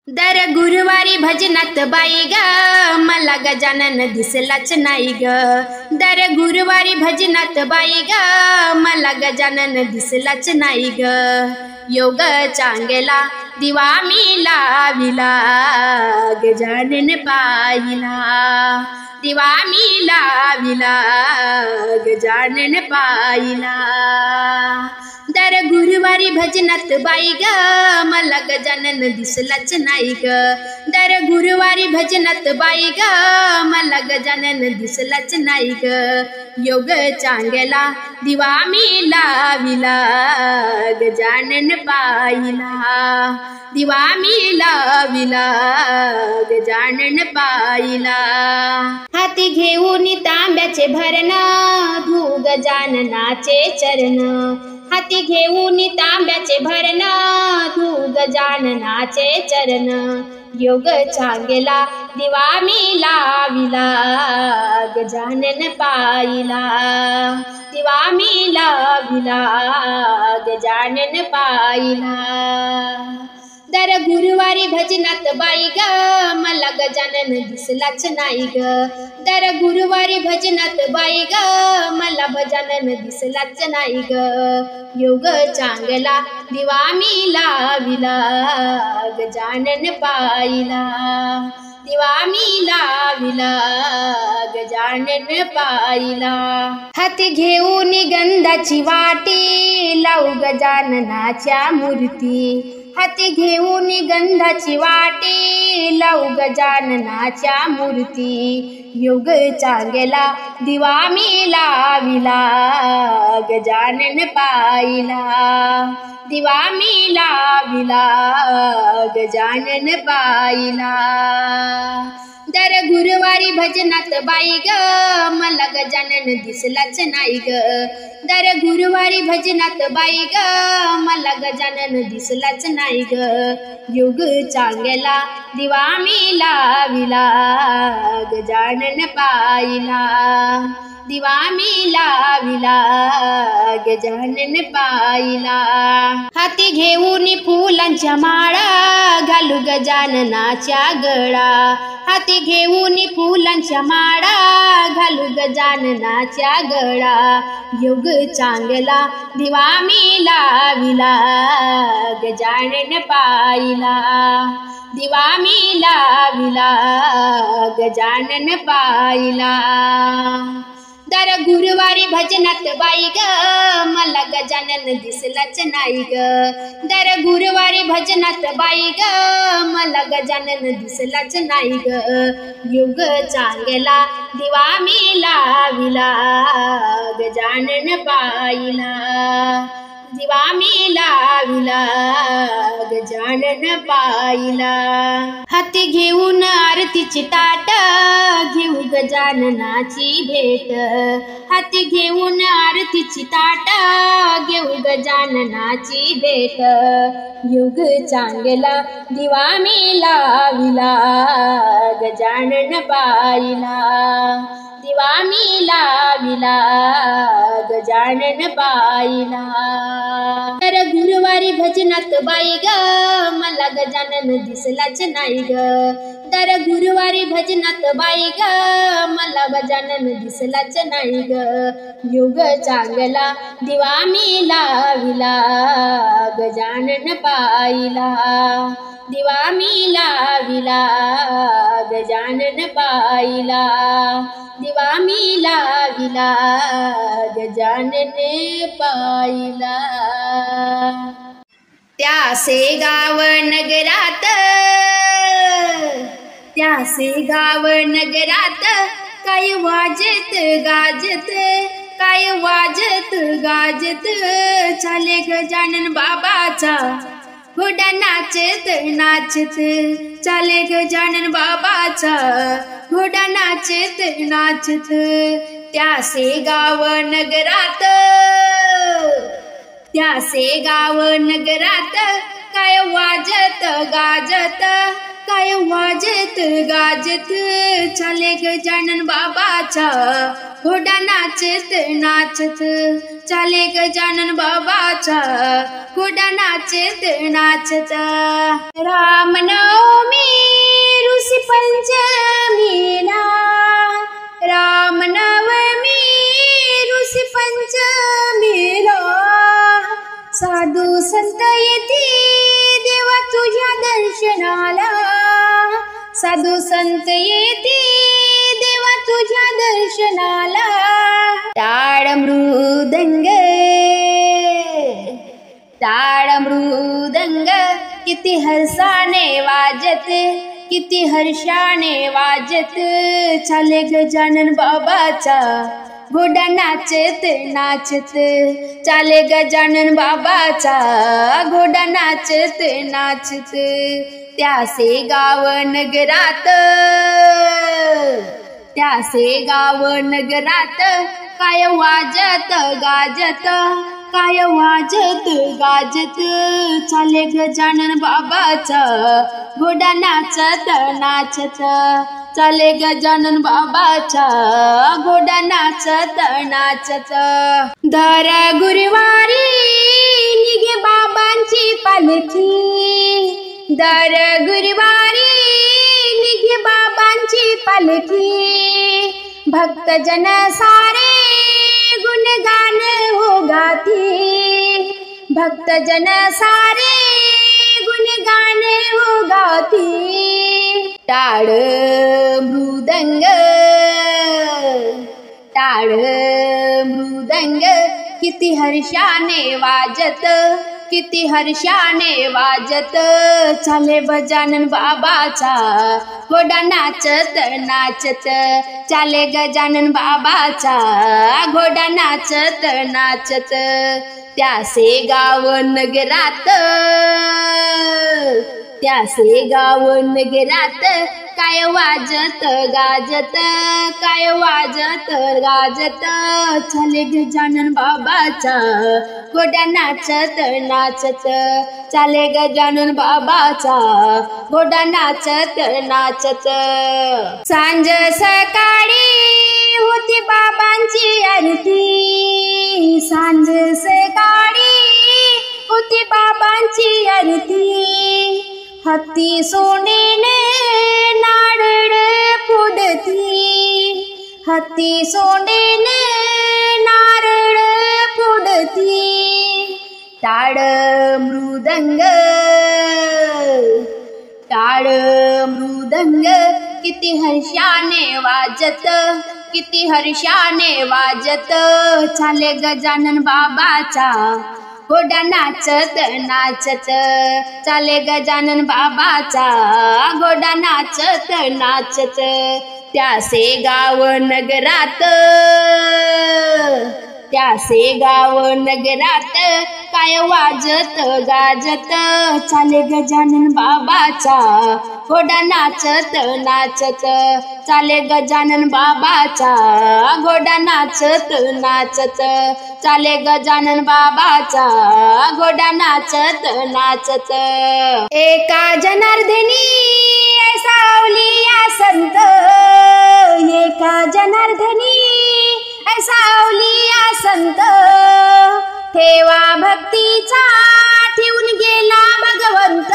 दर गुरुवारी भजनात बाई ग मला गजानन दिसलाच नाही ग। दर गुरुवारी भजनात बाई ग मला गजानन दिसलाच नाही ग। योग चांगला दिवा मी लाविला गजानन पाहिला, दिवा मी लाविला गजानन पाहिला। दर गुरुवारी भजनात बाई ग मला गजानन दिसलाच नाही ग। दर गुरुवारी भजनात बाई ग मला गजानन दिसलाच नाही ग। योग चांगला दिवा मी लाविला गजानन पाहिला, दिवा मी लाविला गजानन पाहिला। हाती घेऊन तांब्याचे भरण धू गजाननाचे चरण, हाती घेऊन तांब्याचे भरण धू गजाननाचे चरण। योग चांगला दिवा मी लाविला गजानन पाहिला, दिवा मी लाविला गजानन पाहिला। दर गुरुवारी भजनात बाई ग मला गजानन दिसलाच नाही ग। दर गुरुवारी भजनात बाई ग मला गजानन दिसलाच नाही ग। योग चांगला दिवा मी लाविला गजानन पाहिला, दिवा मी लाविला गजानन पाहिला। हाती घेऊन गंधाची वाटी लावू गजाननाच्या मूर्ती, हाती घेऊन गंधाची वाटी लावू गजाननाच्या मूर्ती। योग चांगला दिवा मी लाविला गजानन पाहिला, दिवा मी लाविला गजानन पाहिला। दर गुरुवारी भजनात बाई ग मला गजानन दिसलाच नाही ग। दर गुरुवारी भजनात बाई ग मला गजानन दिसलाच नाही ग। योग चांगला दिवा मी लाविला गजानन पाहिला, दिवा मी लाविला गजानन पाहिला। हाती घेऊन फुलांच्या माळा घालू गजाननाच्या गळा, हाती घेऊन फुलांच्या माळा घालू गजाननाच्या गळा। योग चांगला दिवा मी लाविला गजानन पाहिला, दिवा मी लाविला गजानन पाहिला। दर गुरुवारी भजनात बाई ग मला गजानन दिसलाच नाही ग। दर गुरुवारी भजनात बाई ग मला गजानन दिसलाच नाही ग। योग चांगला दिवा मी लाविला गजानन पाहिला, दिवा मी लाविला गजानन पाहिला। हाती घेऊन आरतीची ताट घेऊ गजाननाची भेट, हाती घेऊन आरतीची ताट घेऊ गजाननाची भेट। योग चांगला दिवा मी लाविला गजानन पाहिला, दिवा मी लाविला गजानन पाहिला। दर गुरुवारी भजनात बाई ग मला गजानन दिसलाच नाही ग। दर गुरुवारी भजनात बाई ग मला गजानन दिसलाच नाही ग। योग चांगला दिवा मी लाविला गजानन पाहिला, दिवा मी लाविला गजानन पाहिला, दिवा मी लाविला गजानन पाहिला। त्यासे गाव नगरात, त्यासे गाव नगरात काय वाजत गाजत, काय वाजत गाजत चाले गजानन बाबाचा घोडा नाचत नाचत, चाले गजानन बाबाचा घोडा नाचत नाचत। त्यासे गाव नगरात, त्यासे गाव नगरात काय वाजत गाजत, काय वाजत गाजत चाले गजानन बाबाचा घोडा नाचत नाचत, चाले गजानन बाबाचा घोडा नाचत नाचत। रामनवमी दर्शनाला, साधू संत येती देवा तुझ्या दर्शनाला. टाळ मृदंग, टाळ मृदंग किती हर्षाने वाजत, किती हर्षाने वाजत. चाले गजानन बाबाचा घोडा नाचत नाचत. चाले गजानन बाबाचा घोडा नाचत नाचत. त्यासे गाव नगरात, त्यासे गाव नगरात काय वाजत गाजत, काय वाजत गाजत. चाले गजानन बाबाचा घोडा नाचत नाचत. चाले गजानन बाबाचा घोडा नाचत नाचत. दर गुरुवारी निघे बाबांची पालखी, दर गुरुवारी निघे बाबांची पालखी. भक्तजन सारे गुणगान हो गाती, भक्तजन सारे गुणगान हो गाती. टाळ मृदंग, टाळ मृदंग किती हर्षाने वाजत, किती हर्षाने वाजत. चाले गजानन बाबाचा घोडा नाचत नाचत. चाले गजानन बाबाचा घोडा नाचत नाचत. त्यासे गाव नगरात, त्यासे गाव नगरात काय वाजत गाजत, काय वाजत गाजत. चाले गजानन बाबाचा घोडा नाचत नाचत. चाले गजानन बाबाचा घोडा नाचत नाचत. सांज सकाळी होती बाबांची आरती, सांज सकाळी होती बाबांची आरती. हत्ती सोनेने नारळ फोडती, हत्ती सोनेने नारळ फोडती. टाळ मृदंग, टाळ मृदंग किती हर्षाने वाजत, किती हर्षाने वाजत. चाले गजानन बाबाचा घोडा नाचत नाचत. चाले गजानन बाबाचा घोडा नाचत नाचत. त्यासे गाव नगरात, त्यासे गाव नगरात काय वाजत गाजत. चाले गजानन बाबाचा घोडा नाचत नाचत. चाले गजानन बाबाचा घोडा नाचत नाचत. चाले गजानन बाबाचा घोडा नाचत नाचत. एका जनार्दनी सावलिया संत, एका जनार्दनी सावलिया संत. ठेवा भक्तीचा ठेवून गेला भगवंत,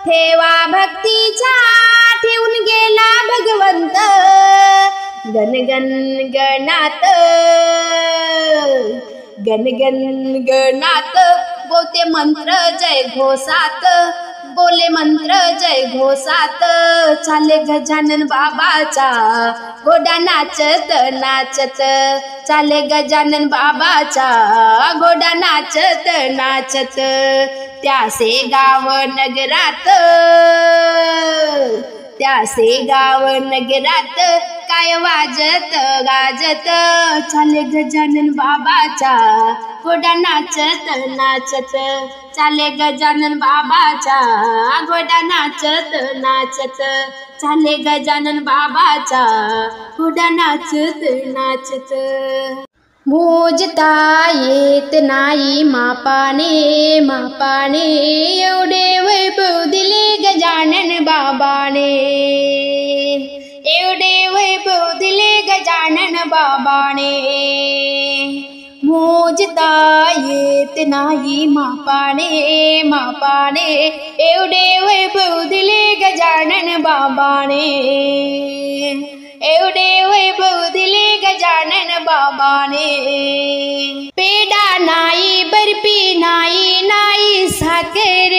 ठेवा भक्तीचा ठेवून गेला भगवंत. गणगण गणात, गणगण गणात बोलते मंत्र जय घोषात, बोले मंत्र जय घोषात. चाले गजानन बाबाचा घोडा नाचत नाचत. चाले गजानन बाबाचा घोडा नाचत नाचत. त्यासे गाव नगरात, त्यासे गाव नगरात काय वाजत गाजत. चाले गजानन बाबाचा घोडा नाचत नाचत. चाले गजानन बाबाचा घोडा नाचत नाचत. चाले गजानन बाबाचा घोडा नाचत नाचत. मोजता येत नाही मापाने, मापाने एवढे वैभव दिले गजानन बाबाने, एवढे वैभव दिले गजानन बाबाने. मोजता येत नाही मापाने, मापाने एवढे वैभव दिले गजानन बाबाने, एवढे वैभव दिले गजानन बाबाने. पेढा नाही, बर्फी नाही, नाही साखर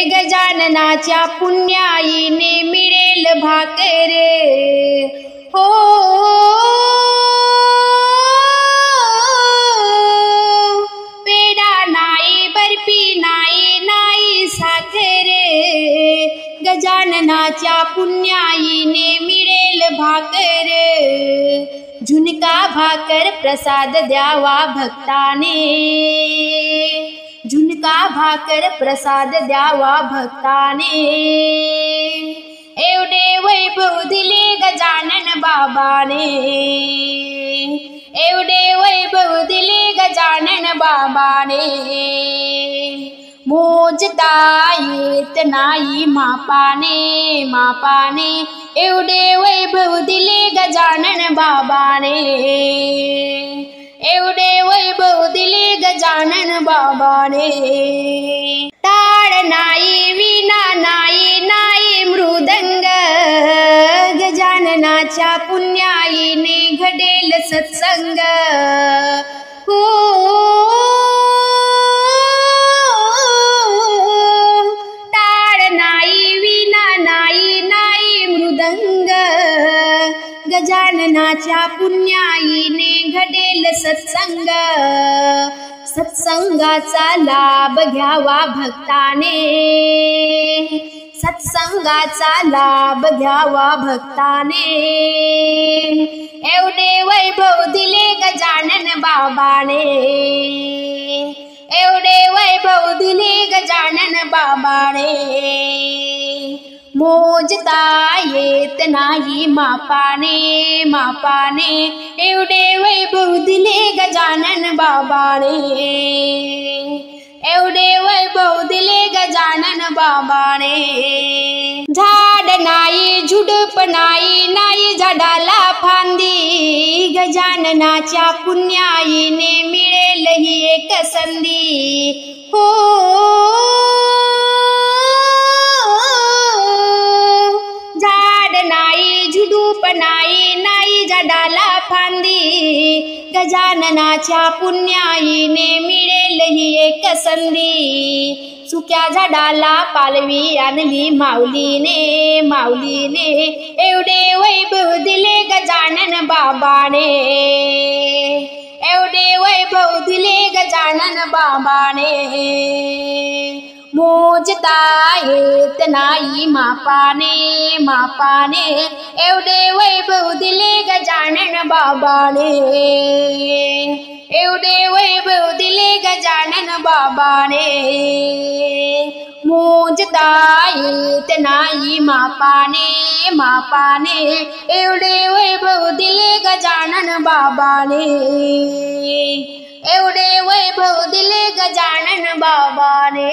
गजानन गजाननाच्या पुण्याईने मिळेल भाकर हो पेढा नाही बर्फी नाही नाही साखर गजाननाच्या पुण्याईने मिळेल भाकर झुणका भाकर प्रसाद द्यावा भक्ताने झुणका भाकर प्रसाद द्यावा भक्ताने एवढे वैभव दिले गजानन बाबाने एवढे वैभव दिले गजानन बाबाने मोजता येत नाही मापाने मापाने एवढे वैभव दिले गजानन बाबाने एवढे वैभव दिले गजानन बाबाने टाळ नाही विना नाही नाही मृदंग गजाननाच्या पुण्याईने घडेल सत्संग हो टाळ नाही विना नाही नाही मृदंग गजाननाच्या पुण्याईने घडेल सत्संग सत्संगाचा लाभ घ्यावा भक्ताने सत्संगाचा लाभ घ्यावा भक्ताने एवढे वैभव दिले गजानन बाबाने एवढे वैभव दिले गजानन बाबाने मोजता येत नाही मापाने मापाने एवढे वैभव दिले गजानन बाबाने एवढे वैभव दिले गजानन बाबाने झाड नाही झुडप नाही नाही झाडाला फांदी गजाननाच्या पुण्याईने मिळेल ही एक संधी हो झाड नाही झुडूप नाही नाही झाडाला फांदी गजाननाच्या पुण्याईने मिळेल ही एक संधी सुक्या झाडाला पालवी आणली माऊलीने माऊलीने एवढे वैभव दिले गजानन बाबाने एवढे वैभव दिले गजानन बाबाने मोजता येत नाही मापाने मापाने एवढे वैभव दिले गजानन बाबाने एवढे वैभव दिले गजानन बाबाने मोजता येत नाही मापाने मापाने एवढे वैभव दिले गजानन बाबाने एवढे वैभव दिले गजानन बाबाने।